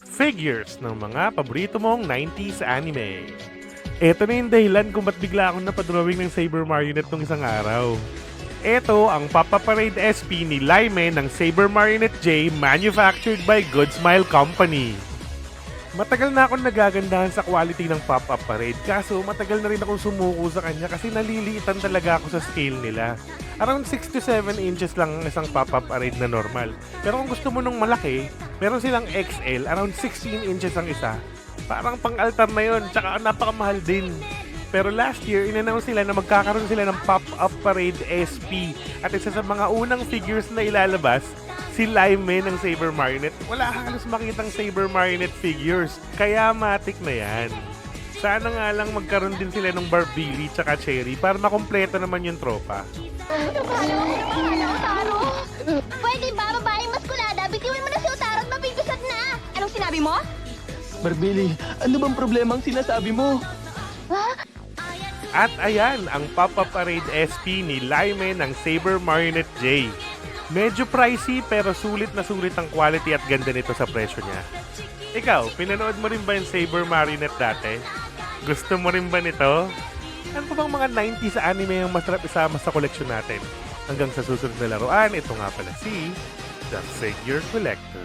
Figures ng mga paborito mong 90s anime. Ito na yung dahilan kung ba't bigla akong napadrawing ng Saber Marionette nung isang araw. Ito ang Papa Parade SP ni Laime ng Saber Marionette J manufactured by Good Smile Company. Matagal na akong nagagandahan sa quality ng Pop-Up Parade, kaso matagal na rin akong sumuko sa kanya kasi naliliitan talaga ako sa scale nila. Around 6 to 7 inches lang ang isang Pop-Up Parade na normal. Pero kung gusto mo nung malaki, meron silang XL, around 16 inches ang isa. Parang pang-altar na yun, tsaka napakamahal din. Pero last year, in-announce nila na magkakaroon sila ng Pop-Up Parade SP. At isa sa mga unang figures na ilalabas, si Laime ng Saber Marionette. Wala halos makitang Saber Marionette figures. Kaya matik na yan. Sana nga lang magkaroon din sila ng Barbili tsaka Cherry para makompleto naman yung tropa. Utaro? Pwede ba babaeng maskulada? Bitiwan mo na si Utaro at mabibisat na! Anong sinabi mo? Barbili, ano bang problema ang sinasabi mo? At ayan, ang Pop-Up Parade SP ni Laime ng Saber Marionette J. Medyo pricey pero sulit ang quality at ganda nito sa presyo niya. Ikaw, pinanood mo rin ba yung Saber Marionette dati? Gusto mo rin ba nito? Ano pa bang mga 90s anime ang masarap isama sa koleksyon natin? Hanggang sa susunod na laruan, ito nga pala si The Figure Collector.